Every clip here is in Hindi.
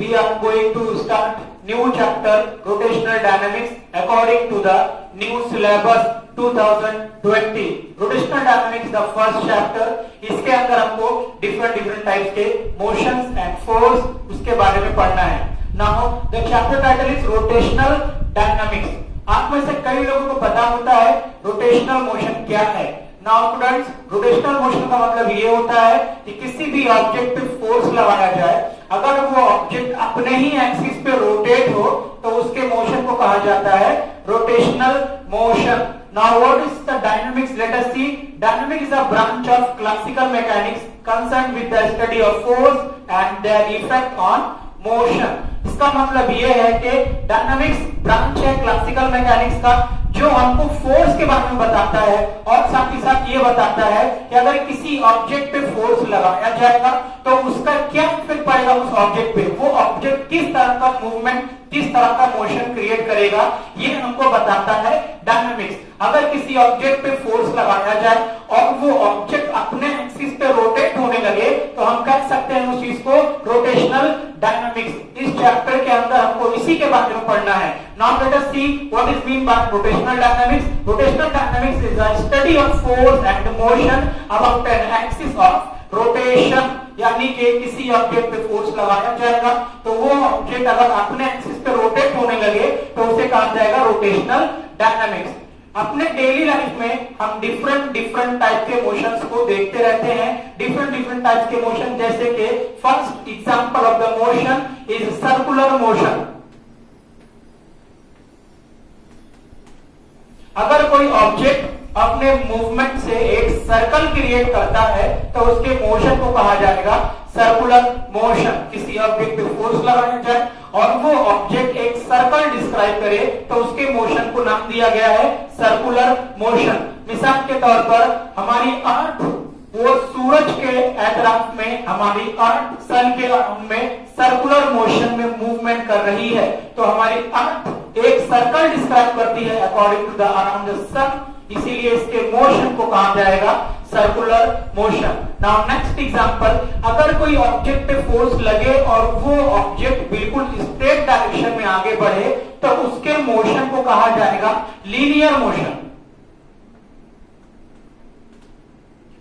we are going to start new chapter rotational dynamics according to the new syllabus 2020. rotational dynamics the first chapter. इसके अंदर हमको different types के motions and force उसके बारे में पढ़ना है. Now the chapter title is rotational dynamics. आप में से कई लोगों को पता होता है rotational motion क्या है. Now students, rotational motion का मतलब ये होता है कि किसी भी ऑब्जेक्ट पे फोर्स लगाया जाए, अगर वो ऑब्जेक्ट अपने ही एक्सिस पे रोटेट हो तो उसके मोशन को कहा जाता है rotational motion. Now what is the dynamics? Let us see. Dynamics is a branch of classical mechanics concerned with the study of force and their effect on motion. इसका मतलब ये है कि डायनामिक्स ब्रांच है क्लासिकल मैकेनिक्स का जो हमको फोर्स के बारे में बताता है और साथ ही साथ ये बताता है कि अगर किसी ऑब्जेक्ट पे फोर्स लगाया जाएगा तो उसका क्या इफेक्ट पड़ेगा उस ऑब्जेक्ट पे, वो ऑब्जेक्ट किस तरह का मूवमेंट, किस तरह का मोशन क्रिएट करेगा, ये हमको बताता है डायनामिक्स. अगर किसी ऑब्जेक्ट पे फोर्स लगाया जाए और वो ऑब्जेक्ट अपने एक्सिस पे रोटेट होने लगे तो हम कह सकते हैं उस चीज को रोटेशनल डायनामिक्स. इस चैप्टर के अंदर हमको इसी के बारे में पढ़ना है. Now let us see what is mean by rotational dynamics. Rotational dynamics is a study of force and motion about an axis of rotation. यानी कि किसी ऑब्जेक्ट पे फोर्स लगाया जाएगा तो वो ऑब्जेक्ट अगर अपने एक्सिस पे रोटेट होने लगे तो उसे कहा जाएगा रोटेशनल डायनामिक्स. अपने डेली लाइफ में हम डिफरेंट टाइप के मोशंस को देखते रहते हैं. डिफरेंट टाइप के मोशन जैसे कि first example of the motion is circular motion. अगर कोई ऑब्जेक्ट अपने मूवमेंट से एक सर्कल क्रिएट करता है तो उसके मोशन को कहा जाएगा सर्कुलर मोशन. किसी ऑब्जेक्ट पे फोर्स लगाया जाए और वो ऑब्जेक्ट एक सर्कल डिस्क्राइब करे तो उसके मोशन को नाम दिया गया है सर्कुलर मोशन. मिसाल के तौर पर हमारी अर्थ वो सूरज के एतराफ में, हमारी अर्थ सन के अराउंड में सर्कुलर मोशन में मूवमेंट कर रही है तो हमारी अर्थ एक सर्कल डिस्क्राइब करती है according to the around the sun, इसीलिए इसके मोशन को कहा जाएगा circular motion. Now next example, अगर कोई ऑब्जेक्ट पे फोर्स लगे और वो ऑब्जेक्ट बिल्कुल स्ट्रेट डायरेक्शन में आगे बढ़े तो उसके मोशन को कहा जाएगा लीनियर मोशन.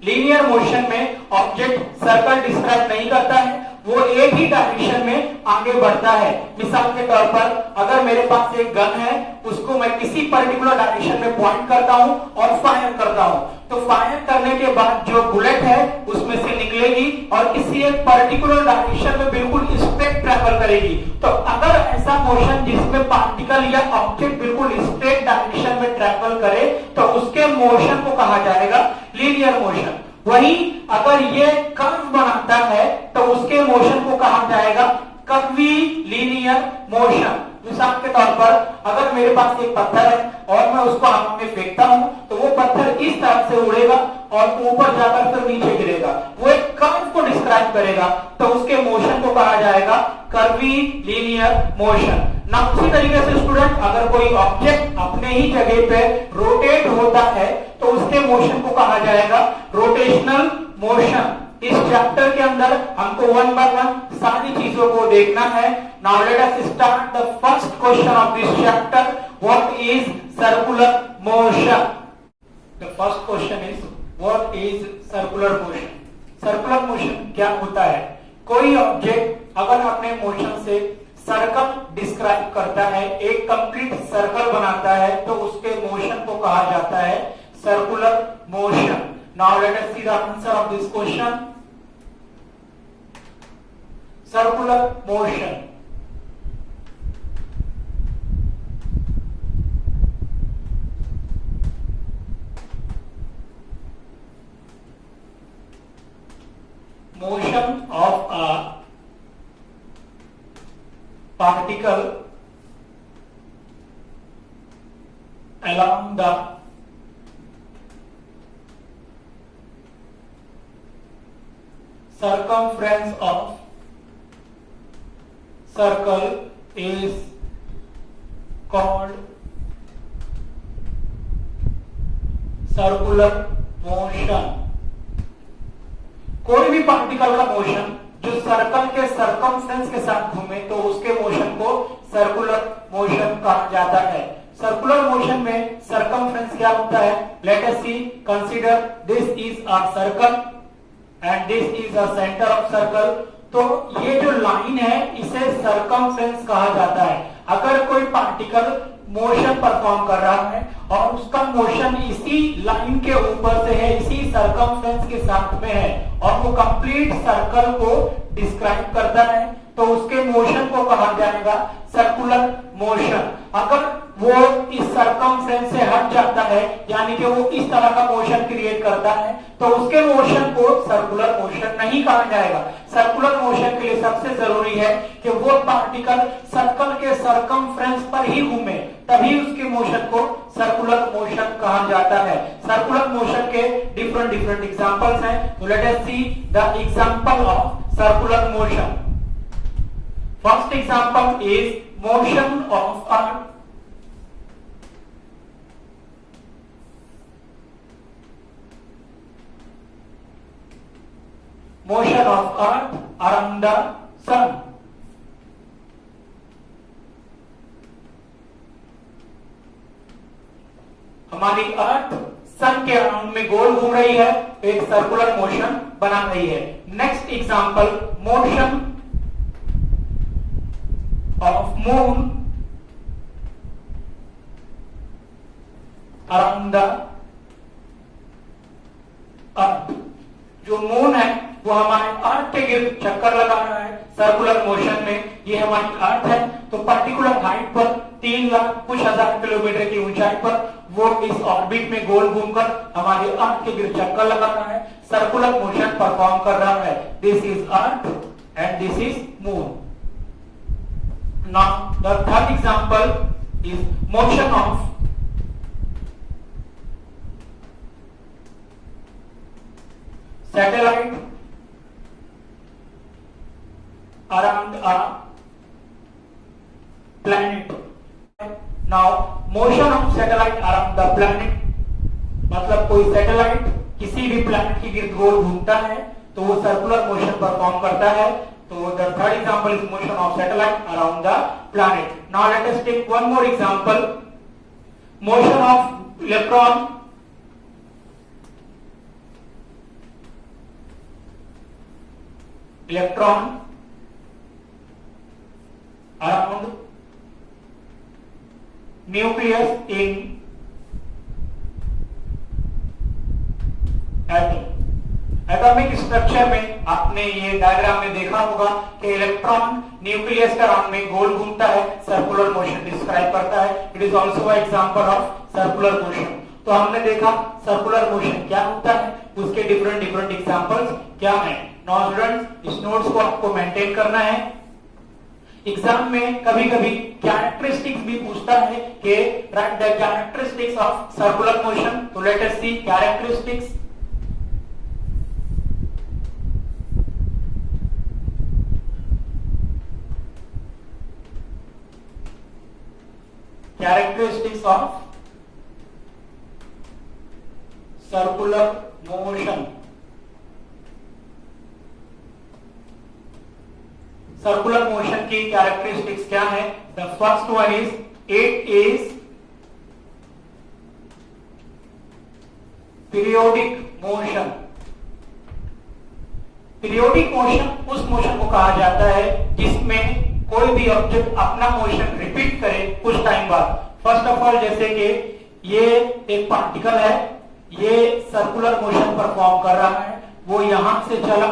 लीनियर मोशन में ऑब्जेक्ट सर्कल डिस्क्राइब नहीं करता है, वो एक ही डायरेक्शन में आगे बढ़ता है. मिसाल के तौर पर अगर मेरे पास एक गन है, उसको मैं किसी पर्टिकुलर डायरेक्शन में पॉइंट करता हूं और फायर करता हूं तो फायर करने के बाद जो बुलेट है उसमें से निकलेगी और किसी एक पर्टिकुलर डायरेक्शन में बिल्कुल स्ट्रेट ट्रैवल करेगी. तो अगर ऐसा मोशन जिसमें पार्टिकल या ऑब्जेक्ट बिल्कुल स्ट्रेट डायरेक्शन में ट्रैवल करे तो उसके मोशन को कहा जाएगा लीनियर मोशन. वही अगर ये कर्व बनाता है तो उसके मोशन को कहा जाएगा कर्वी लीनियर मोशन. मिसाल के तौर पर अगर मेरे पास एक पत्थर है और मैं उसको हवा में फेंकता हूं तो वो पत्थर इस तरह से उड़ेगा और ऊपर जाकर फिर नीचे गिरेगा, वो एक कर्व को डिस्क्राइब करेगा तो उसके मोशन को कहा जाएगा कर्वी लीनियर मोशन. ना उसी तरीके से स्टूडेंट अगर कोई ऑब्जेक्ट अपने ही जगह पे रोटेट होता है तो उसके मोशन को कहा जाएगा रोटेशनल मोशन. इस चैप्टर के अंदर हमको वन बाय वन सारी चीजों को देखना है. Now let us start the first question of this chapter. What is circular motion? The first question is what is circular motion? Circular motion क्या होता है? कोई ऑब्जेक्ट अगर अपने मोशन से सर्कल डिस्क्राइब करता है, एक कंप्लीट सर्कल बनाता है तो उसके मोशन को कहा जाता है circular motion. Now let us see the answer of this question. Circular motion motion of a particle along the circumference of circle is called circular motion. कोई भी पार्टिकल का मोशन जो सर्कल के सरकमफ्रेंस के साथ घूमे तो उसके मोशन को सर्कुलर मोशन कहा जाता है। सर्कुलर मोशन में सरकमफ्रेंस क्या होता है? Let us see, consider this is a circle and this is a centre of circle. तो ये जो लाइन है इसे सरकमफ्रेंस कहा जाता है। अगर कोई पार्टिकल मोशन परफॉर्म कर रहा है और उसका मोशन इसी लाइन के ऊपर से है, इसी सरकमफ्रेंस के साथ में है और वो कंप्लीट सर्कल को डिस्क्राइब करता है, तो उसके मोशन को कहा जाएगा सर्कुलर मोशन। अगर वो इस सरकमफ्रेंस से हट जाता है, यानी कि वो इस तरह का मोशन क्रिएट करता है, तो उसके मोशन को सर्कुलर मोशन नहीं कहा जाएगा। सर्कुलर मोशन के लिए सबसे जरूरी है कि वो पार्टिकल सर्कल के सरकमफ्रेंस पर ही घूमे, तभी उसके मोशन को सर्कुलर मोशन कहा जाता है। सर्कुलर मोशन के डिफरेंट एग्जांपल्स हैं। तो let us see the example of circular motion. First example is motion of earth. Motion of earth around the sun. हमारी अर्थ सन के अराउंड में गोल घूम रही है, तो एक सर्कुलर मोशन बना रही है। Next example, motion of moon around the earth. जो मून है वो हमारे अर्थ के गिर्द चक्कर लगा रहा है सर्कुलर मोशन में। ये हमारी अर्थ है, तो पर्टिकुलर हाइट पर 3 लाख कुछ हजार किलोमीटर की ऊंचाई पर वो इस ऑर्बिट में गोल घूमकर हमारे अर्थ के गिर्द चक्कर लगा रहा है, सर्कुलर मोशन परफॉर्म कर रहा है। This is earth and this is moon. Now the third example is motion of satellite around a planet. Now motion of satellite around the planet, मतलब कोई सैटेलाइट किसी भी प्लैनेट के गिर्द गोल घूमता है तो वो सर्कुलर मोशन परफॉर्म करता है। तो the third example is motion of satellite around the planet. Now let us take one more example, motion of electron around nucleus in atom. Atomic structure में आपने ये डायग्राम में देखा होगा कि इलेक्ट्रॉन न्यूक्लियस के अराउंड में गोल घूमता है, सर्कुलर मोशन डिस्क्राइब करता है। It is also example of circular motion. तो हमने देखा सर्कुलर मोशन क्या होता है, उसके डिफरेंट एग्जांपल्स क्या हैं। नाउ स्टूडेंट्स, इस नोट्स को आपको मेंटेन करना है। एग्जाम में कभी कभी कैरेक्टरिस्टिक्स भी पूछता है कि write the characteristics of circular motion. तो let us see characteristics. Characteristics of circular motion. Circular motion की कैरेक्टरिस्टिक्स क्या है? The first one is it is periodic motion. Periodic motion उस मोशन को कहा जाता है जिसमें कोई भी ऑब्जेक्ट अपना मोशन रिपीट करे कुछ टाइम बाद। फर्स्ट ऑफ ऑल, जैसे कि ये एक पार्टिकल है, ये सर्कुलर मोशन परफॉर्म कर रहा है, वो यहां से चला,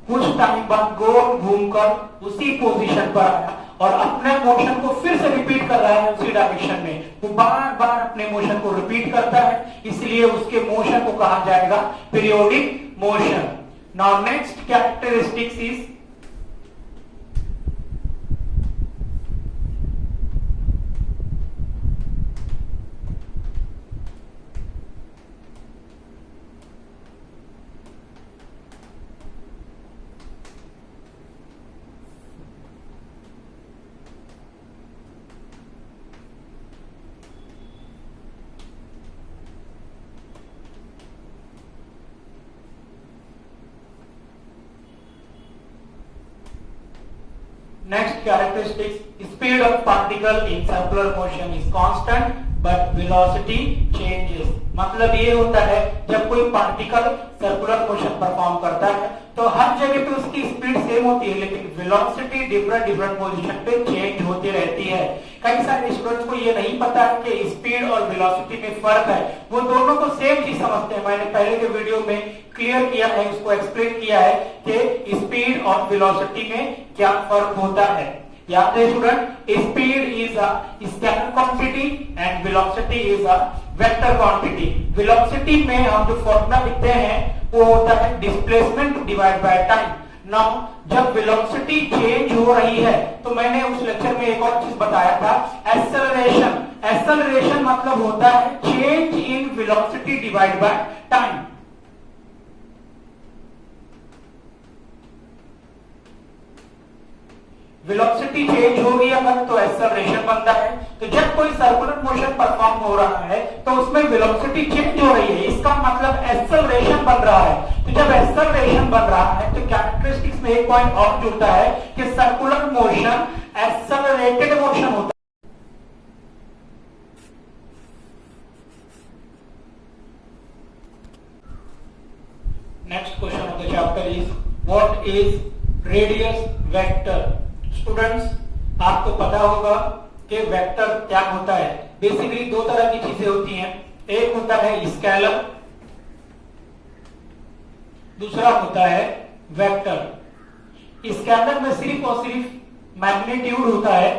कुछ टाइम बाद गोल घूमकर उसी पोजीशन पर आया और अपने मोशन को फिर से रिपीट कर रहा है उसी डायरेक्शन में। वो बार बार अपने मोशन को रिपीट करता है, इसलिए उसके मोशन को कहा जाएगा periodic motion. Now next characteristics is next characteristics, speed of particle in circular motion is constant but velocity changes. मतलब ये होता है जब कोई पार्टिकल सर्कुलर मोशन परफॉर्म करता है तो हर जगह पे उसकी स्पीड सेम होती है, लेकिन वेलोसिटी डिफरेंट पोजीशन पे चेंज होती रहती है। कई सारे स्टूडेंट्स को ये नहीं पता है कि स्पीड और वेलोसिटी में फर्क है, वो दोनों को सेम चीज समझते हैं। मैंने पहले के वीडियो में क्लियर किया है, उसको एक्सप्लेन किया है कि स्पीड और वेलोसिटी में क्या फर्क होता है। याद है student, speed is a scalar quantity and velocity is a vector quantity. Velocity में हम जो फॉर्मूला लिखते हैं वो होता है displacement divide by time. Now जब वेलोसिटी चेंज हो रही है तो मैंने उस लेक्चर में एक और चीज बताया था, एक्सेलरेशन। एक्सेलरेशन मतलब होता है change in velocity divide by time. Velocity change होगी अगर तो एक्सेलरेशन बनता है। तो जब कोई सर्कुलर मोशन परफॉर्म हो रहा है तो उसमें वेलोसिटी चेंज हो रही है, इसका मतलब एक्सेलरेशन बन रहा है। तो जब एक्सेलरेशन बन रहा है तो कैरेक्टरिस्टिक्स में एक पॉइंट और जुड़ता है कि सर्कुलर मोशन एक्सेलरेटेड मोशन होता है। Next question of the chapter is what is radius vector. Students, आपको पता होगा कि वेक्टर क्या होता है। बेसिकली दो तरह की चीजें होती हैं, एक होता है स्केलर, दूसरा होता है वेक्टर। स्केलर में सिर्फ और सिर्फ मैग्नीट्यूड होता है।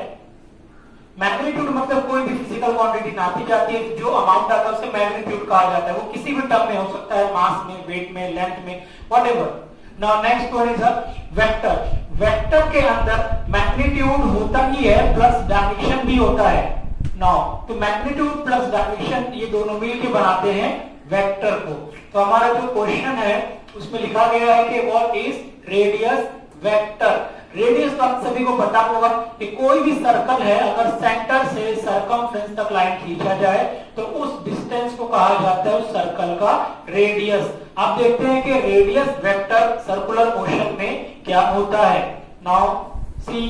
मैग्नीट्यूड मतलब कोई भी फिजिकल क्वांटिटी नापी जाती है, जो अमाउंट आता है उसे मैग्नीट्यूड कहा जाता है। वो किसी भी टर्म में हो सकता है, मास में, वेट में, लेंथ में, whatever. Now next one is a vector. Vector के अंदर मैग्नीट्यूड होता ही है प्लस डायरेक्शन भी होता है। नाउ तो मैग्नीट्यूड प्लस डायरेक्शन ये दोनों मिलकर बनाते हैं वेक्टर को। तो हमारा जो क्वेश्चन है उसमें लिखा गया है कि what is radius vector. Radius तो आप सभी को पता होगा कि कोई भी सर्कल है, अगर सेंटर से सरकमफ्रेंस तक लाइन खींचा जाए तो उस डिस्टेंस को कहा जाता है उस सर्कल का रेडियस। आप देखते हैं कि रेडियस वेक्टर सर्कुलर मोशन में क्या होता है। Now see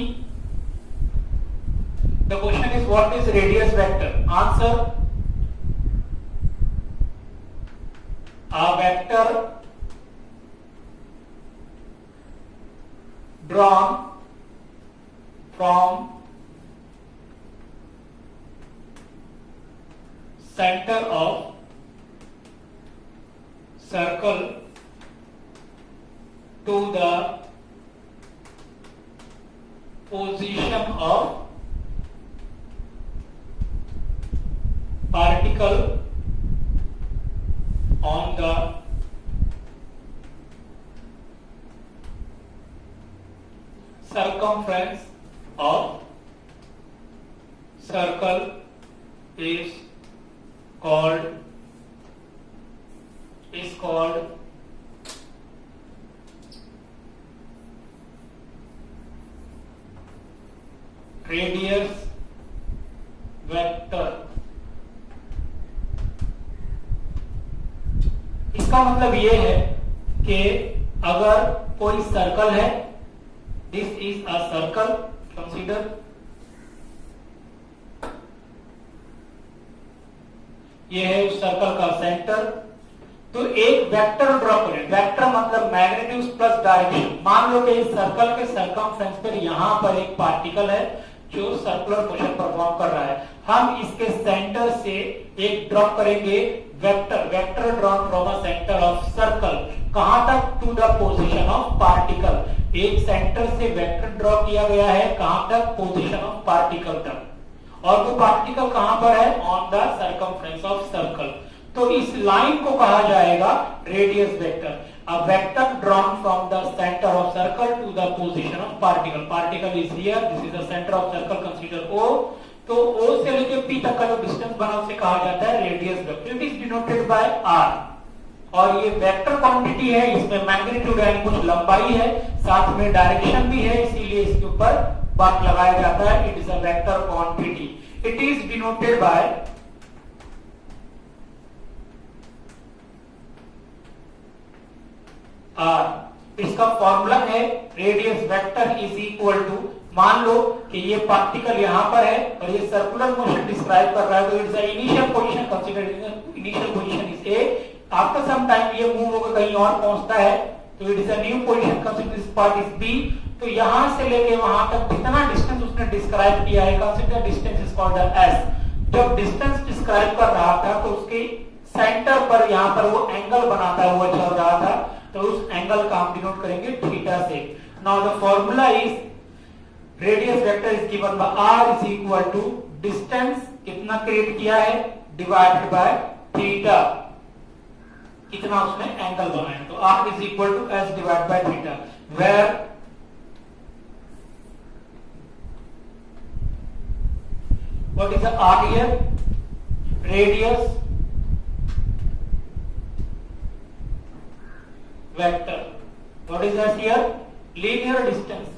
the question is what is radius vector. Answer, a vector drawn from center of circle to the position of particle on the circumference of circle is called radius vector। इसका मतलब ये है कि अगर कोई सर्कल है, this is a circle, consider, ये है उस सर्कल का सेंटर, तो एक वेक्टर ड्रॉ करें। वेक्टर मतलब मैग्नीट्यूड प्लस डायरेक्शन। मान लो कि इस सर्कल के सरकमफ्रेंस पर यहां पर एक पार्टिकल है जो सर्कुलर मोशन परफॉर्म कर रहा है। हम इसके सेंटर से एक ड्रॉ करेंगे vector. Vector drawn from a centre of circle, कहां तक? To the position of particle. एक सेंटर से वेक्टर ड्रॉ किया गया है, कहां तक? पोजीशन ऑफ पार्टिकल तक। और वो पार्टिकल कहां पर है? On the circumference of circle. तो इस लाइन को कहा जाएगा radius vector. A vector drawn from the center of circle to the position of particle. Particle is here. This is the center of circle. Consider O. तो O से लेके P तक का जो डिस्टेंस बना उसे कहा जाता है radius vector. It is denoted by R। और ये वेक्टर क्वांटिटी है, इसमें मैग्नीट्यूड यानी कुछ लंबाई है, साथ में डायरेक्शन भी है, इसीलिए इसके ऊपर बात लगाया जाता है। It is a vector quantity. It is denoted by R। इसका फॉर्मूला है radius vector is equal to मान लो कि ये पार्टिकल यहाँ पर है और ये सर्कुलर मोशन डिस्क्राइब कर रहा है, तो it's initial position consider initial position is A, after some time ये मूव होकर कहीं और पहुंचता है, तो it is a new position consider this part is B. तो यहां से लेके वहां तक कितना डिस्टेंस उसने डिस्क्राइब किया है, consider distance is called S. जब डिस्टेंस डिस्क्राइब कर रहा था तो उसके सेंटर पर यहाँ पर वो एंगल बनाता हुआ चल रहा था, तो उस एंगल का हम डिनोट करेंगे थीटा से। Now the formula is radius vector is given by r is equal to distance कितना क्रिएट किया है डिवाइडेड बाय थीटा, कितना उसने एंगल बनाया, तो r is equal to s divided by theta, where what is the r here, radius vector, what is that here, linear distance,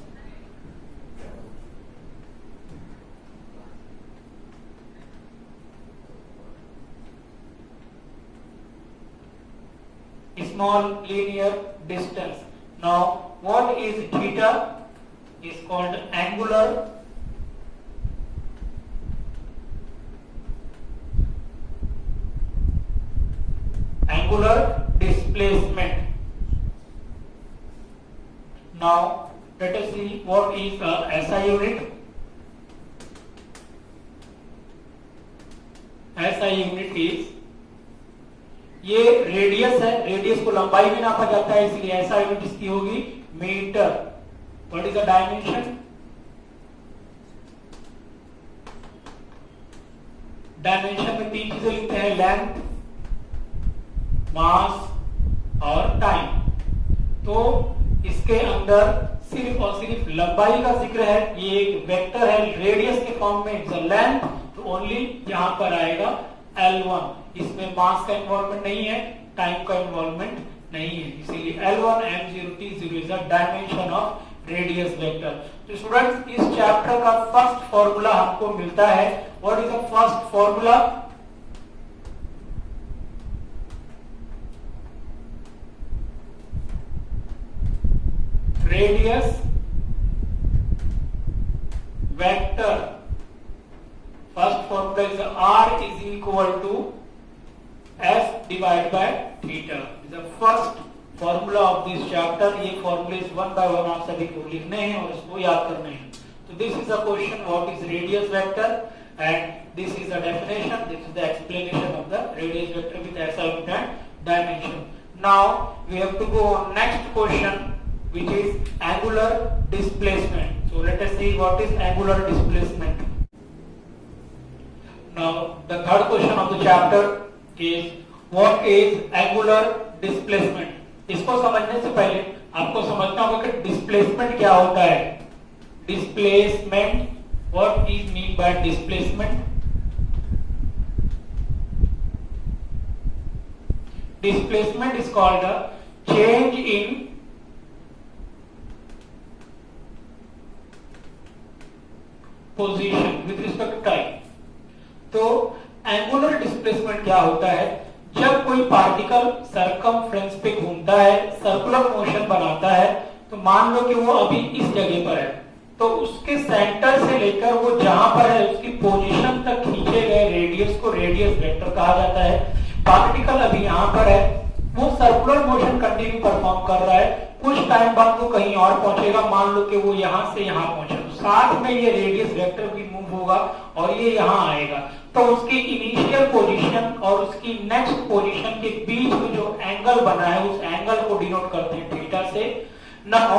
small linear distance. Now what is theta, is called angular displacement. Now let us see what is SI unit. SI unit is, ये रेडियस है, रेडियस को लंबाई भी नापा जाता है, इसलिए SI यूनिट इसकी होगी metre. What is the dimension, dimension में तीन चीजें लिखते हैं, लेंथ, मास और टाइम। तो इसके अंदर सिर्फ और सिर्फ लंबाई का जिक्र है, ये एक वेक्टर है रेडियस के फॉर्म में, इट्स अ लेंथ, तो ओनली यहां पर आएगा L1, इसमें मास का इन्वॉल्वमेंट नहीं है, टाइम का इन्वॉल्वमेंट नहीं है, इसीलिए L1 M0 T0 is the dimension of radius vector. तो स्टूडेंट्स इस चैप्टर का फर्स्ट फॉर्मूला हमको मिलता है, what is the first formula, radius vector, first formula is r is equal to s divided by theta, is the first formula of this chapter। ये formulas one by one आप सभी को लिखने हैं और इसको याद करने हैं। तो this is the question, what is radius vector, and this is the definition, this is the explanation of the radius vector with SI unit and dimension। Now we have to go on next question, which is angular displacement। So let us see what is angular displacement। Now the third question of the chapter is what is angular displacement। इसको समझने से पहले आपको समझना होगा कि डिस्प्लेसमेंट क्या होता है। Displacement, what is mean by displacement, displacement is called the change in position with respect to time. तो एंगुलर डिस्प्लेसमेंट क्या होता है, जब कोई पार्टिकल सरकमफ्रेंस पे घूमता है, सर्कुलर मोशन बनाता है, तो मान लो कि वो अभी इस जगह पर है, तो उसके सेंटर से लेकर वो जहां पर है उसकी पोजीशन तक खींचे गए रेडियस को रेडियस वेक्टर कहा जाता है। पार्टिकल अभी यहाँ पर है, वो सर्कुलर मोशन कंटिन्यू परफॉर्म कर रहा है, कुछ टाइम बाद वो कहीं और पहुंचेगा, मान लो कि वो यहां से यहां पहुंचे, तो साथ में ये रेडियस वेक्टर भी मूव होगा और ये यहां आएगा, तो उसकी इनिशियल पोजीशन और उसकी नेक्स्ट पोजीशन के बीच में जो एंगल बना है उस एंगल को डिनोट करते हैं थीटा से। नाउ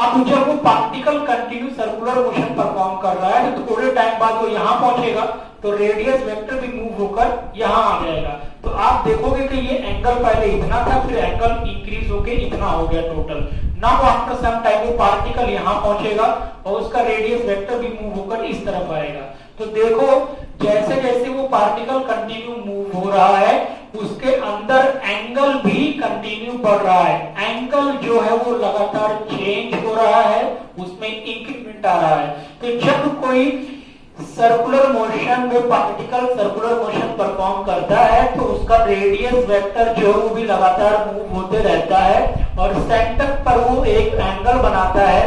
अब जब वो particle continue circular motion perform कर रहा है तो थोड़े टाइम बाद वो यहां पहुंचेगा, तो रेडियस वेक्टर भी मूव होकर यहां आ जाएगा। तो आप देखोगे कि ये एंगल पहले इतना था, फिर एंगल इंक्रीज होके इतना हो गया total. Now after some time वो पार्टिकल यहां पहुंचेगा और उसका रेडियस वेक्टर भी मूव होकर इस तरफ आएगा। तो देखो जैसे जैसे वो पार्टिकल कंटिन्यू मूव हो रहा है उसके अंदर एंगल भी कंटिन्यू बढ़ रहा है, एंगल जो है वो लगातार चेंज हो रहा है, उसमें इंक्रीमेंट आ रहा है। तो जब कोई सर्कुलर मोशन में पार्टिकल सर्कुलर मोशन परफॉर्म करता है तो उसका रेडियस वेक्टर जो वो भी लगातार मूव होते रहता है और सेंटर पर वो एक एंगल बनाता है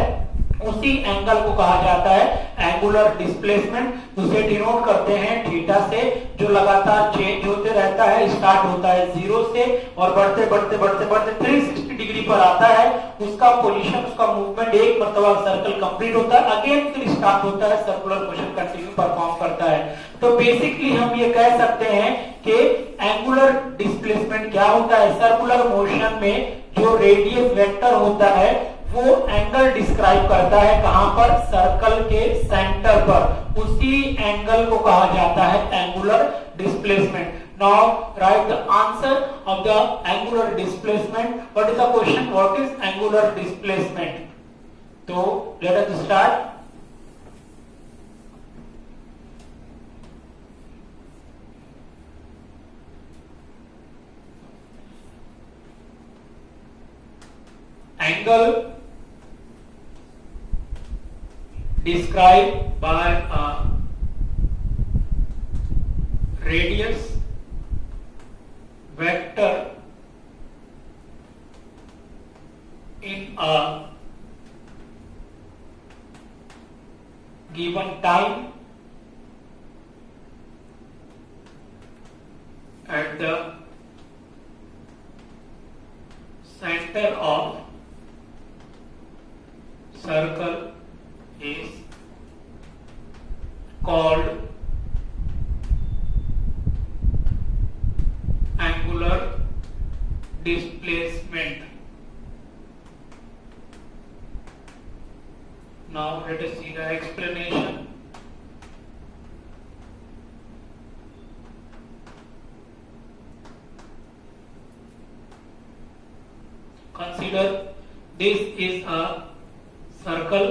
उसी एंगल को कहा जाता है एंगुलर डिस्प्लेसमेंट। उसे डिनोट करते हैं थीटा से, जो लगातार चेंज होते रहता है, स्टार्ट होता है 0 से और बढ़ते बढ़ते बढ़ते बढ़ते 360 डिग्री पर आता है। उसका पोजीशन, उसका मूवमेंट एक मरतबा सर्कल कंप्लीट होता है, अगेन फिर स्टार्ट होता है, सर्कुलर मोशन कंटिन्यू परफॉर्म करता है। तो बेसिकली हम ये कह सकते हैं कि एंगुलर डिस्प्लेसमेंट क्या होता है, सर्कुलर मोशन में जो रेडियस वेक्टर होता है वो एंगल डिस्क्राइब करता है, कहां पर, सर्कल के सेंटर पर। उसी एंगल को कहा जाता है angular displacement. Now write the answer of the angular displacement. What is the question, what is angular displacement? तो let us start. Angle described by a radius vector in a given time at the center of circle is called angular displacement. Now let us see the explanation. Consider this is a circle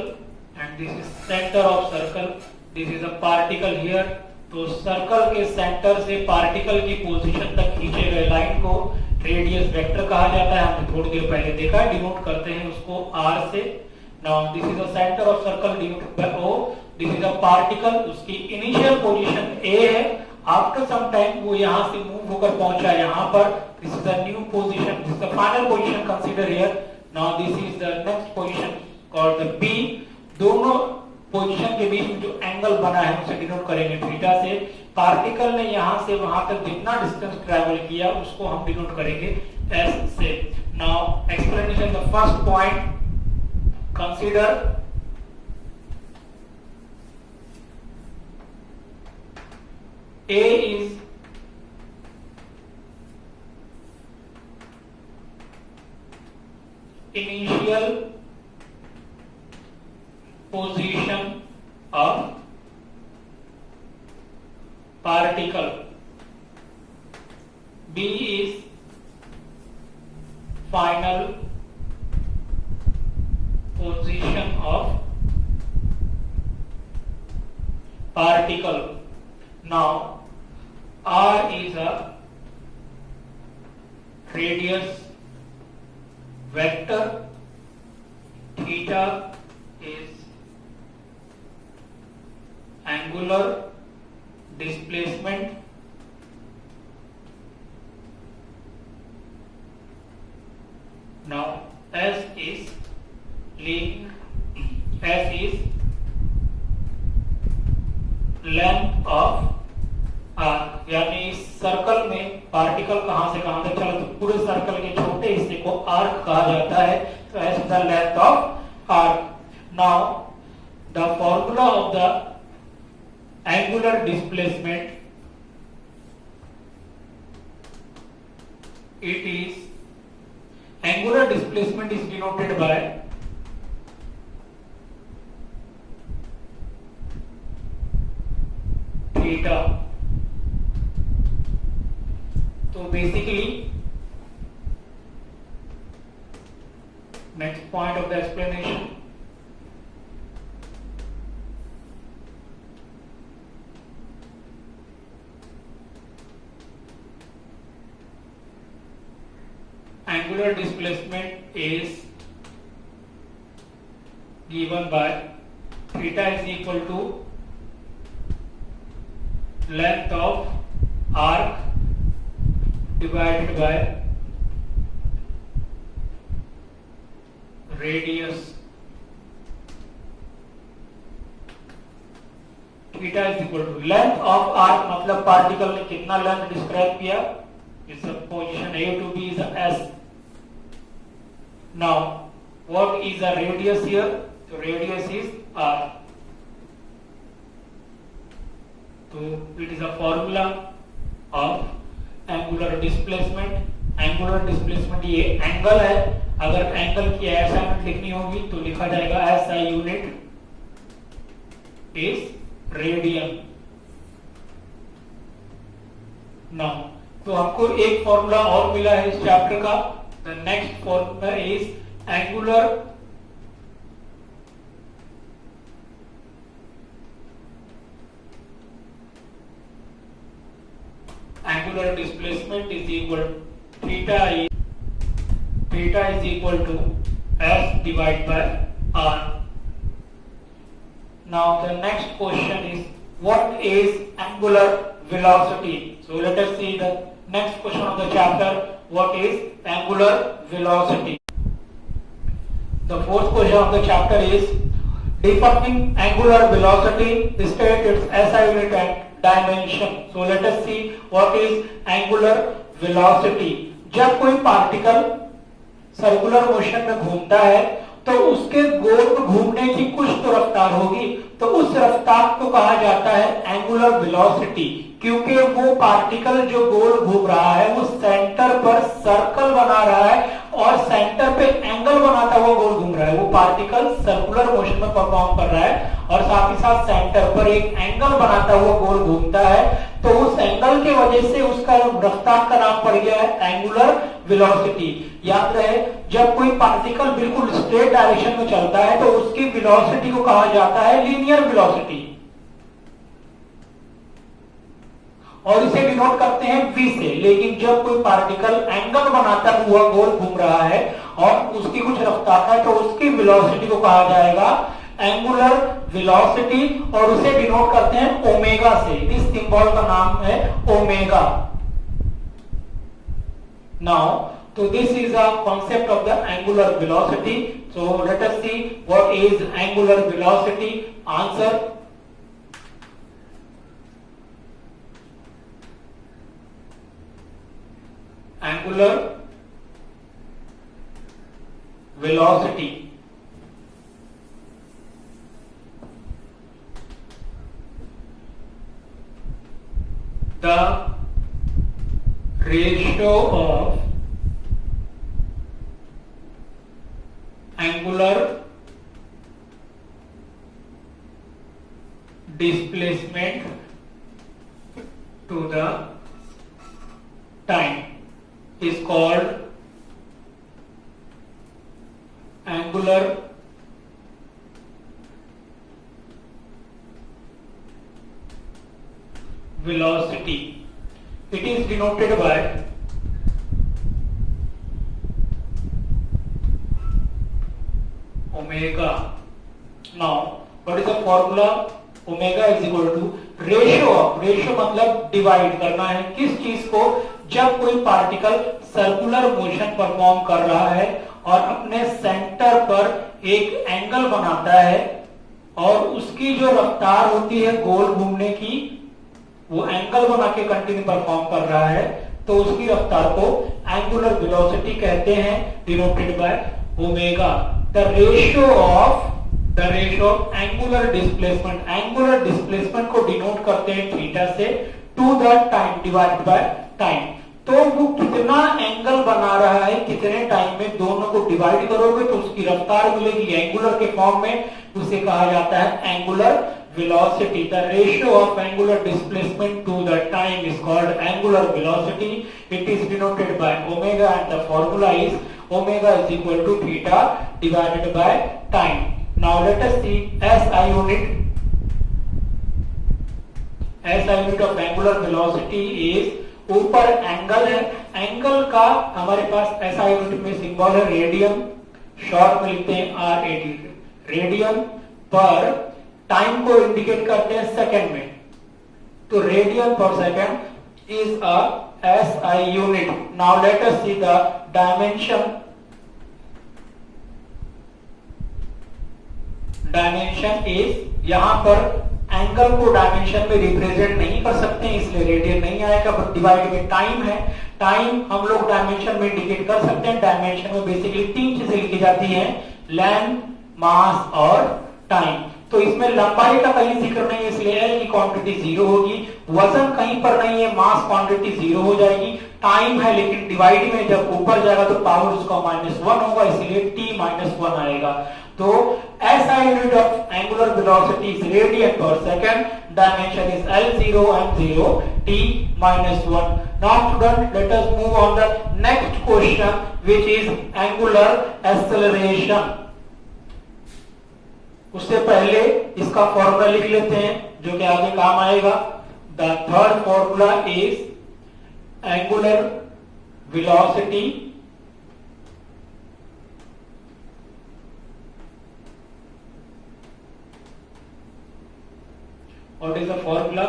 and this is center of circle, this is a particle here। तो सर्कल के सेंटर से पार्टिकल की पोजीशन तक खींचे गए लाइन को रेडियस वेक्टर कहा जाता है। हमने थोड़ी देर पहले देखा, डिनोट करते हैं उसको R से। Now this is the centre of circle denoted by O, this is a particle, उसकी इनिशियल पोजीशन A है, आफ्टर सम टाइम वो यहां से मूव होकर पहुंचा यहां पर, this is the new position, this is the final position consider here. Now this is the next position called the B। दोनों पोजीशन के बीच में जो एंगल बना है उसे डिनोट करेंगे थीटा से। पार्टिकल ने यहां से वहां तक जितना डिस्टेंस ट्रैवल किया उसको हम डिनोट करेंगे S से। Now explanation, the first point, consider A is initial position of particle, B is final position of particle. Now R is a radius vector, theta is angular displacement, now S is length of arc, यानी इस सर्कल में पार्टिकल कहां से कहां तक चला, तो पूरे सर्कल के छोटे हिस्से को आर्क कहा जाता है। तो S is the length of arc. Now the formula of the angular displacement, it is angular displacement is denoted by theta. तो basically next point of the explanation, angular displacement is given by theta is equal to length of arc divided by radius theta is equal to length of arc, मतलब पार्टिकल ने कितना लेंथ डिस्क्राइब किया, इस position A to B is S. Now what is the radius here? So radius is R. So it is a formula of angular displacement. Angular displacement ये एंगल है, अगर एंगल की असाइनमेंट लिखनी होगी तो लिखा जाएगा SI unit is radian. Now तो हमको एक फॉर्मूला और मिला है इस चैप्टर का. The next formula is angular displacement is equal theta is equal to S divided by R. Now the next question is what is angular velocity? So let us see the next question of the chapter. What is angular velocity? The fourth question of the chapter is defining angular velocity. State its SI unit and dimension. So let us see what is angular velocity. जब कोई पार्टिकल सर्कुलर मोशन में घूमता है तो उसके गोल में घूमने की कुछ तो रफ्तार होगी, तो उस रफ्तार को कहा जाता है एंगुलर वेलोसिटी. क्योंकि वो पार्टिकल जो गोल घूम रहा है वो सेंटर पर सर्कल बना रहा है और सेंटर पे एंगल बनाता हुआ गोल घूम रहा है. वो पार्टिकल सर्कुलर मोशन में परफॉर्म कर रहा है और साथ ही साथ सेंटर पर एक एंगल बनाता हुआ गोल घूमता है. तो उस एंगल की वजह से उसका रफ्तार का नाम पड़ गया है एंगुलर वेलोसिटी. याद रहे, जब कोई पार्टिकल बिल्कुल स्ट्रेट डायरेक्शन में चलता है तो उसकी वेलोसिटी को कहा जाता है लीनियर वेलोसिटी और इसे डिनोट करते हैं v से. लेकिन जब कोई पार्टिकल एंगल बनाता हुआ गोल घूम रहा है और उसकी कुछ रफ्तार है तो उसकी वेलोसिटी को कहा जाएगा एंगुलर वेलोसिटी और उसे डिनोट करते हैं ओमेगा से. इस सिंबल का नाम है omega. Now so this is a concept of the angular velocity. So let us see what is angular velocity. Answer: angular velocity the ratio of angular displacement to the time is called angular velocity. It is denoted by omega. Now what is the formula? Omega is equal to ratio of, ratio मतलब डिवाइड करना है किस चीज को, जब कोई पार्टिकल सर्कुलर मोशन परफॉर्म कर रहा है और अपने सेंटर पर एक एंगल बनाता है और उसकी जो रफ्तार होती है गोल घूमने की, वो एंगल बना के कंटिन्यू परफॉर्म कर रहा है, तो उसकी रफ्तार को एंगुलर वेलोसिटी कहते हैं, denoted by omega. The ratio of angular displacement, angular displacement को डिनोट करते हैं थीटा से, to the time divided by time. तो वो कितना एंगल बना रहा है कितने टाइम में, दोनों को डिवाइड करोगे तो उसकी रफ्तार मिलेगी एंगुलर के फॉर्म में, उसे कहा जाता है angular velocity. The ratio of angular displacement to the time is called angular velocity. It is denoted by omega and the formula is omega is equal to theta divided by time. Now let us see SI unit. SI unit of angular velocity is, ऊपर एंगल है, एंगल का हमारे पास SI यूनिट में सिंबल है रेडियन, शॉर्ट में लिखते हैं RAD, रेडियन पर टाइम को इंडिकेट करते हैं सेकंड में, तो radian per second is a SI unit. Now let us see the dimension. Dimension is, यहां पर एंगल को डायमेंशन में रिप्रेजेंट नहीं कर सकते हैं, इसलिए रेडियन नहीं आएगा। बट डिवाइड में टाइम है, टाइम हम लोग डायमेंशन में इंडिकेट कर सकते हैं। डायमेंशन में बेसिकली 3 चीजें लिखी जाती हैं, लेंथ, मास और टाइम। तो इसमें लंबाई का कहीं जिक्र नहीं है, इसलिए एल की क्वांटिटी 0 होगी। वजन कहीं पर नहीं है, मास क्वांटिटी 0 हो जाएगी। टाइम है लेकिन डिवाइड में जब ऊपर जाएगा तो पावर उसका -1 होगा, इसलिए t -1 आएगा। तो SI unit of angular velocity is radian per second, dimension is L0 m0 t -1। Now student, let us move on the next question, which is angular acceleration। उससे पहले इसका फॉर्मूला लिख लेते हैं जो कि आगे काम आएगा। The third formula is angular velocity what is the formula?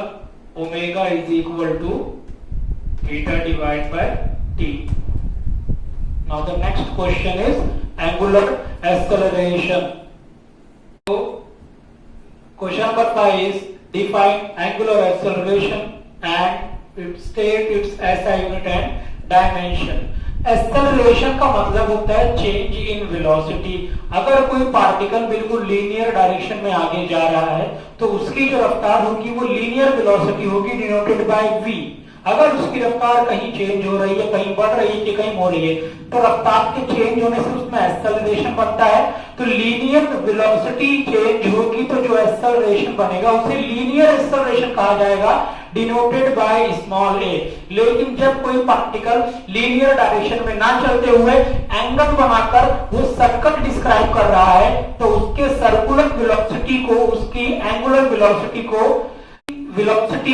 Omega is equal to theta divided by t. Now the next question is angular acceleration. So question number 5 is define angular acceleration and it state its SI unit and dimension. Acceleration का मतलब होता है चेंज इन वेलोसिटी। अगर कोई पार्टिकल बिल्कुल लीनियर डायरेक्शन में आगे जा रहा है तो उसकी जो रफ्तार होगी वो लीनियर वेलोसिटी होगी, डिनोटेड बाय v। अगर उसकी रफ्तार कहीं चेंज हो रही है, कहीं बढ़ रही है कि कहीं हो रही है, तो रफ्तार के चेंज होने से उसमें एक्सेलरेशन बनता है। तो लीनियर वेलोसिटी चेंज होगी तो जो एक्सेलरेशन बनेगा उसे लीनियर एक्सेलरेशन कहा जाएगा, डिनोटेड बाय स्मॉल a। लेकिन जब कोई पार्टिकल लीनियर डायरेक्शन में ना चलते हुए एंगल बनाकर वो सर्कल डिस्क्राइब कर रहा है तो उसके सर्कुलर वेलोसिटी को, उसकी एंगुलर वेलोसिटी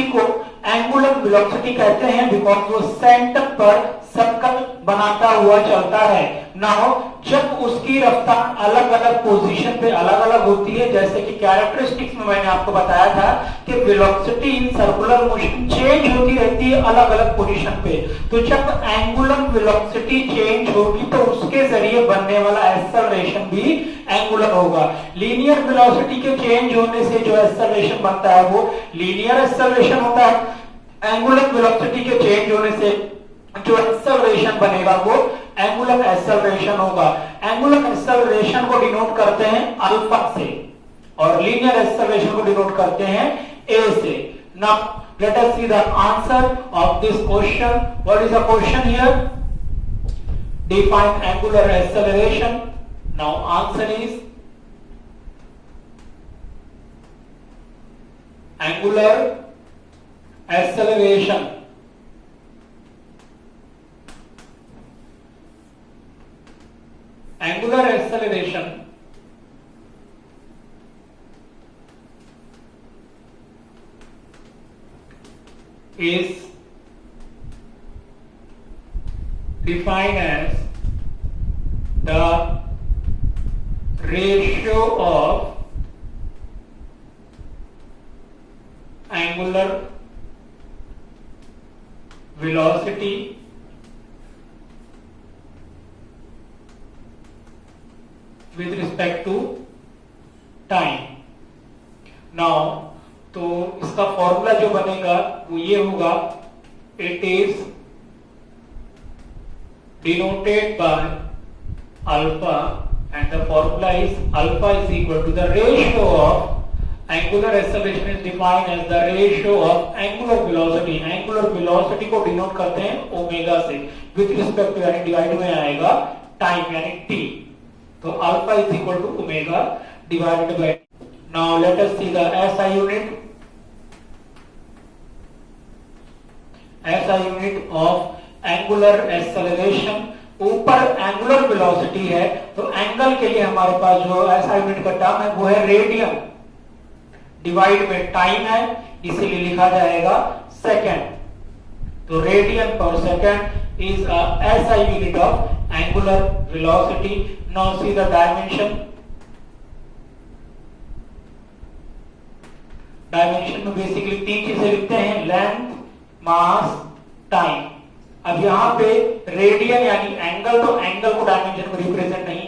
को एंगुलर वेलोसिटी कहते हैं, बिकॉज वो सेंटर पर सर्कल बनाता हुआ चलता है। नाउ जब उसकी रफ्तार अलग अलग पोजीशन पे अलग अलग होती है, जैसे कि कैरेक्टरिस्टिक्स में मैंने आपको बताया था कि velocity in circular motion change होती रहती है अलग अलग पोजीशन पे। तो जब एंगुलर वेलोसिटी चेंज होगी तो उसके जरिए बनने वाला एक्सेलरेशन भी एंगुलर होगा। लीनियर वेलोसिटी के चेंज होने से जो एक्सेलरेशन बनता है वो लीनियर एक्सेलरेशन होता है। एंगुलर वेलोसिटी के चेंज होने से जो एक्सेलरेशन बनेगा वो एंगुलर एक्सेलरेशन होगा। एंगुलर एक्सेलरेशन को डिनोट करते हैं अल्फा से और लीनियर एक्सेलरेशन को डिनोट करते हैं ए से। Now let us see the answer of this question. What is the question here? Define angular acceleration. Now answer is angular acceleration angular acceleration is defined as the ratio of angular velocity with respect to time। now तो इसका फॉर्मूला जो बनेगा वो ये होगा, it is denoted by alpha and the formula is alpha is equal to the ratio of angular acceleration is defined as the ratio of angular velocity। angular velocity को डिनोट करते हैं ओमेगा से, with respect to यानी डिवाइड में आएगा टाइम यानी t। तो alpha is equal to omega divided by. Now let us see the SI unit. SI unit of angular acceleration. ऊपर एंगुलर वेलोसिटी है तो एंगल के लिए हमारे पास जो SI यूनिट का टर्म है वो है रेडियन, डिवाइड में टाइम है इसीलिए लिखा जाएगा सेकंड। तो radian per second is a SI unit of angular velocity. Now see the dimension. Dimension में बेसिकली 3 चीजें लिखते हैं, लेंथ, मास, टाइम। अब यहाँ पे रेडियन यानी एंगल, तो एंगल को डायमेंशन में रिप्रेजेंट नहीं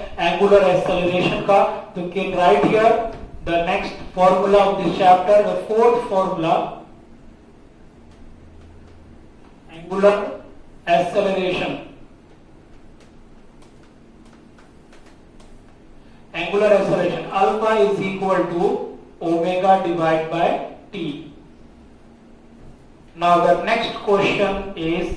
एंगुलर एक्सेलरेशन का। तो can write here the next formula of this chapter, the fourth formula, angular acceleration. Angular acceleration alpha is equal to omega divided by t. Now the next question is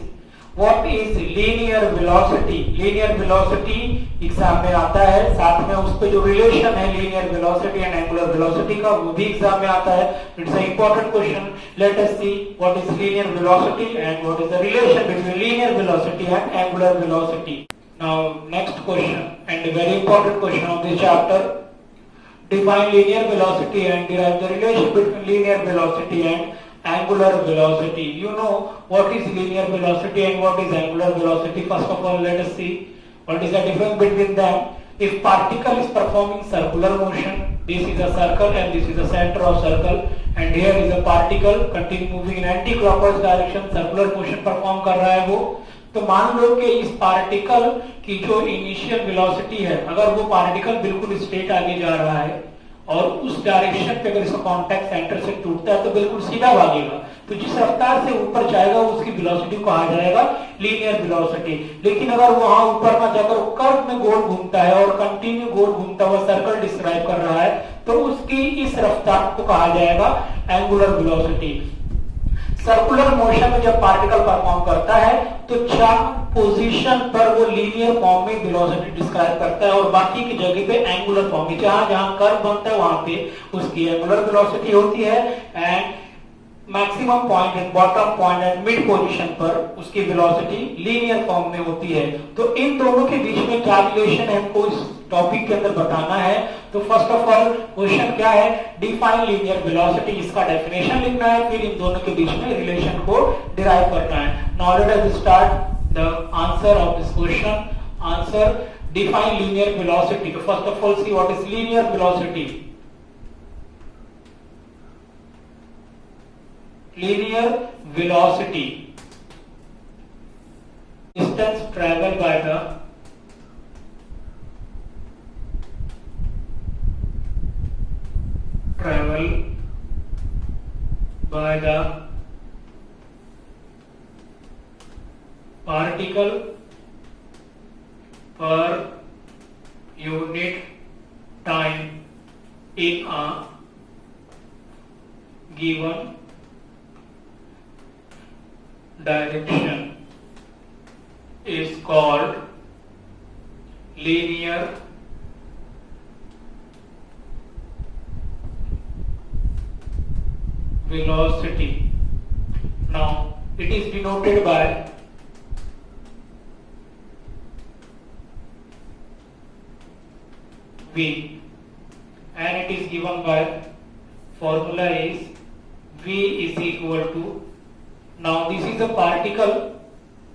what is linear velocity? Linear velocity exam में आता है, साथ में उस पे जो रिलेशन है linear velocity and angular velocity का वो भी एग्जाम में आता है. It's an important question. Let us see what is linear velocity and what is the relation between linear velocity and angular velocity. Now next question and a very important question of this chapter, define linear velocity and derive the relation between linear velocity and angular velocity. You know what is linear velocity and what is angular velocity. First of all, let us see what is the difference between them. If particle is performing circular motion, this is a circle and this is the center of circle, and here is a particle continue moving in anti-clockwise direction, circular motion perform कर रहा है वो. तो मान लो कि इस पार्टिकल की जो इनिशियल वेलोसिटी है, अगर वो पार्टिकल बिल्कुल स्ट्रेट आगे जा रहा है और उस डायरेक्शन पे अगर इसका कांटेक्ट सेंटर से टूटता है तो बिल्कुल सीधा भागेगा, तो जिस रफ्तार से ऊपर जाएगा उसकी वेलोसिटी को कहा जाएगा लीनियर वेलोसिटी. लेकिन अगर वहां ऊपर ना जाकर कर्व में गोल घूमता है और कंटिन्यू गोल घूमता हुआ सर्कल डिस्क्राइब कर रहा है तो उसकी इस रफ्तार को कहा जाएगा एंगुलर वेलोसिटी. सर्कुलर मोशन में जब पार्टिकल परफॉर्म करता है तो 4 पोजीशन पर वो लीनियर फॉर्म में वेलोसिटी डिस्क्राइब करता है और बाकी की जगह पे एंगुलर फॉर्म में, जहां जहां कर्व बनता है वहां पे उसकी एंगुलर वेलोसिटी होती है and maximum point and bottom point and mid position पर उसकी वेलोसिटी लीनियर फॉर्म में होती है. तो इन दोनों के बीच में क्या रिलेशन है हमको इस टॉपिक के अंदर बताना है. तो फर्स्ट ऑफ ऑल क्वेश्चन क्या है, डिफाइन लीनियर वेलोसिटी, इसका डेफिनेशन लिखना है, फिर इन दोनों के बीच में रिलेशन को डिराइव करना है. Now let us start the answer of this question. Answer, define linear velocity. तो first of all see what is linear velocity. Linear velocity, distance traveled by the particle per unit time in a given direction is called linear velocity. Now it is denoted by v and it is given by formula is v is equal to, now this is a particle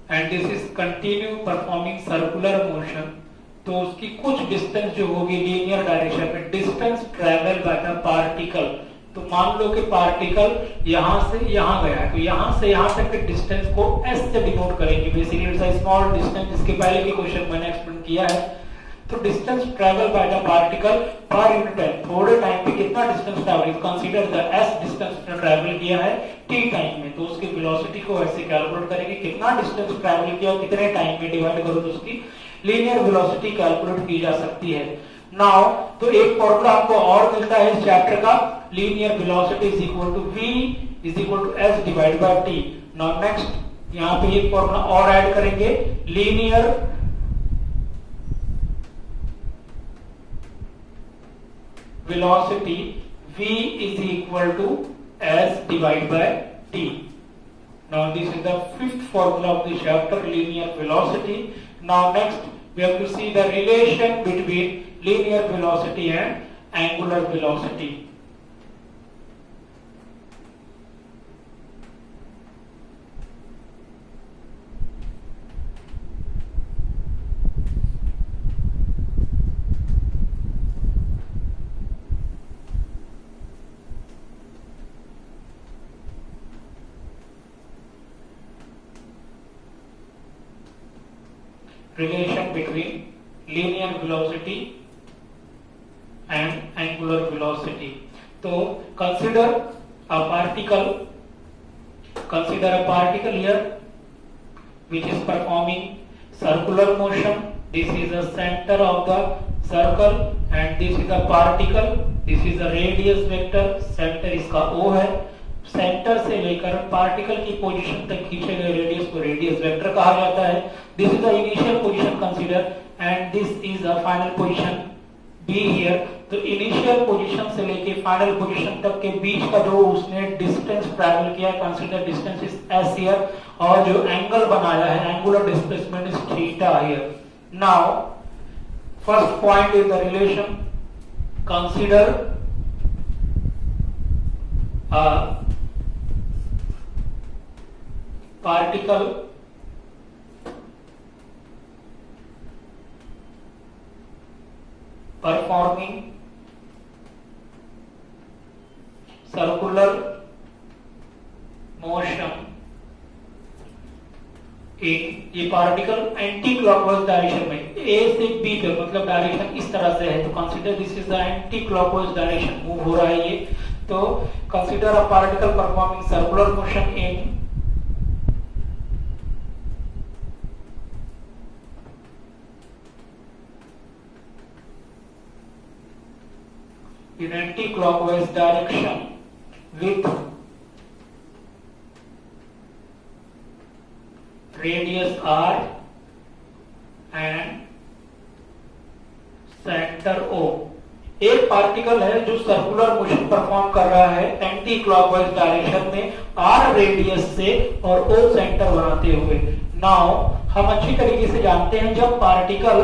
and this is continue performing circular motion, तो उसकी कुछ डिस्टेंस जो होगी लीनियर डायरेक्शन में, distance travel by the particle. तो मान लो कि पार्टिकल यहां से यहां गया है, तो यहां से यहां तक के डिस्टेंस को s से डिनोट करेंगे. Basically it's a small distance, इसके पहले के क्वेश्चन मैंने एक्सप्लेन किया है. तो distance travel by the particle per unit time, थोड़े टाइम पे कितना distance travel, consider the s distance travel किया है t टाइम में, तो उसकी वेलोसिटी को ऐसे कैलकुलेट करेंगे, कितना डिस्टेंस ट्रेवल किया कितने टाइम में डिवाइड करो तो उसकी लीनियर वेलोसिटी कैलकुलेट की जा सकती है. नाउ तो एक फॉर्मूला आपको और मिलता है इस चैप्टर का, linear velocity is equal to v is equal to s divide by t. Now next यहां पे एक फॉर्मूला और ऐड करेंगे, linear velocity v is equal to s divided by t. Now this is the fifth formula of the chapter, linear velocity. Now next we have to see the relation between linear velocity and angular velocity. relation between linear velocity and angular velocity. So consider a particle here which is performing circular motion. This is the center of the circle and this is a particle. This is a radius vector. Centre इसका O है. सेंटर से लेकर पार्टिकल की पोजीशन तक खींचे गए रेडियस को रेडियस वेक्टर कहा जाता है. This is the initial position consider and this is the final position be here. तो इनिशियल पोजीशन से लेके फाइनल पोजीशन तक के बीच का जो उसने डिस्टेंस ट्रैवल किया, consider distance is S here, और जो एंगल बनाया है angular displacement is theta here. Now first point is the relation. Consider particle performing circular motion in ये पार्टिकल एंटी क्लॉकवाइज डायरेक्शन में ए से बी पे, मतलब डायरेक्शन इस तरह से है. तो consider this is the anti clockwise direction, move हो रहा है ये. तो consider a particle performing circular motion in anti-clockwise direction with radius r and center O. एक पार्टिकल है जो सर्कुलर मोशन परफॉर्म कर रहा है एंटी क्लॉकवाइज डायरेक्शन में r रेडियस से और O सेंटर बनाते हुए. नाउ हम अच्छी तरीके से जानते हैं जब पार्टिकल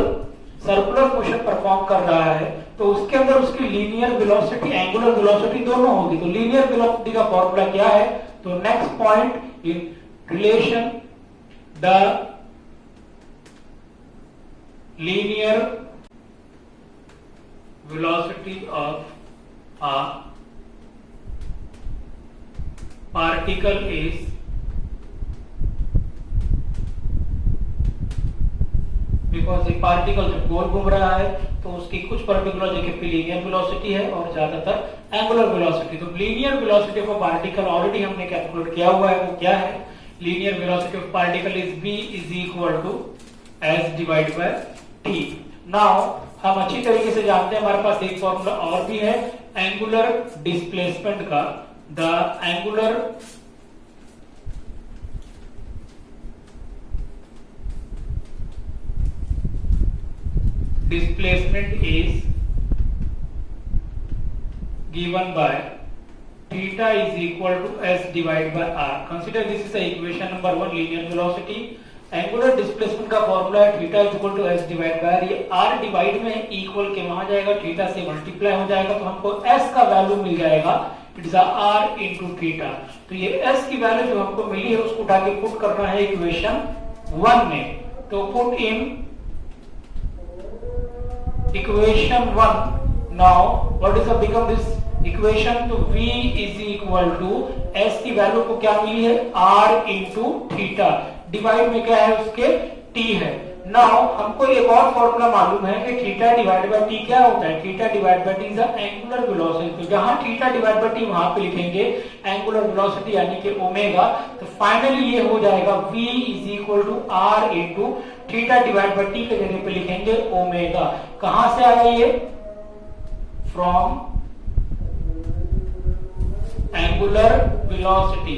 सर्कुलर मोशन परफॉर्म कर रहा है तो उसके अंदर उसकी लीनियर वेलोसिटी एंगुलर वेलोसिटी दोनों होगी. तो लीनियर वेलोसिटी का फॉर्मूला क्या है? तो next point in relation the linear velocity of a particle is because एक पार्टिकल जब गोल घूम रहा है तो उसकी कुछ पर्टिकुलर जगह पे लीनियर वेलोसिटी है और ज्यादातर एंगुलर वेलोसिटी. तो linear velocity of particle already हमने कैलकुलेट किया हुआ है. वो क्या है? Linear velocity of particle is v is equal to s divide by t. Now हम अच्छी तरीके से जानते हैं, हमारे पास एक फॉर्मूला और भी है एंगुलर डिस्प्लेसमेंट का. The angular displacement is given by theta is equal to s divided by r. Consider this is the equation number 1, linear velocity. Angular displacement का फॉर्मूला है theta is equal to s divided by r. ये r डिवाइड में इक्वल के वहां जाएगा, थीटा से मल्टीप्लाई हो जाएगा, तो हमको s का वैल्यू मिल जाएगा. It is r into theta. तो ये s की वैल्यू जो हमको मिली है उसको उठा के पुट करना है इक्वेशन 1 में. तो put in equation 1. now what is the become this equation? तो v is equal to s की वैल्यू को क्या मिली है? r into theta. डिवाइड में क्या है उसके? t है. नाउ हमको एक और फॉर्मूला मालूम है कि थीटा डिवाइड बाय t क्या होता है? Theta divide by t is the angular velocity. तो जहां थीटा डिवाइड बाय t वहां पे लिखेंगे एंगुलर वेलोसिटी यानी कि ओमेगा. तो फाइनली ये हो जाएगा v is equal to r into theta divide by t के जगह पे लिखेंगे ओमेगा. कहां से आया ये? From angular velocity.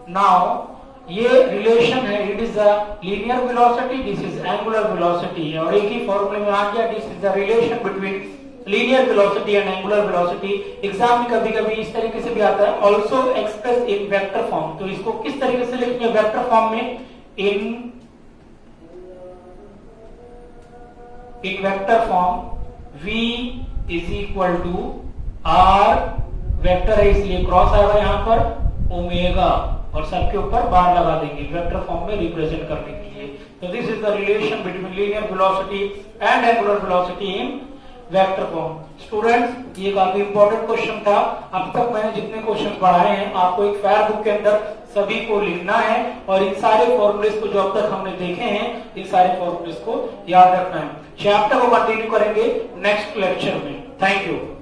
नाउ ये रिलेशन है, it is a linear velocity, this is angular velocity, और एक ही फॉर्मूले में आ गया. This is the relation between linear velocity and angular velocity. Exam में कभी कभी इस तरीके से भी आता है, also express in vector form. तो इसको किस तरीके से लिखेंगे वेक्टर फॉर्म में? In vector form v is equal to r vector है इसलिए क्रॉस आएगा यहाँ पर ओमेगा और सबके ऊपर बार लगा देंगे वेक्टर फॉर्म में रिप्रेजेंट करने के लिए. तो this is the relation between linear velocity and angular velocity in vector form. Students, ये काफी इंपॉर्टेंट क्वेश्चन था। अब तक मैंने जितने क्वेश्चन पढ़ाए हैं आपको एक फेयर बुक के अंदर सभी को लिखना है और इन सारे फॉर्मूलेस को जो अब तक हमने देखे हैं इन सारे फॉर्मूलेस को याद रखना है। चैप्टर को कंटिन्यू करेंगे नेक्स्ट लेक्चर में। Thank you.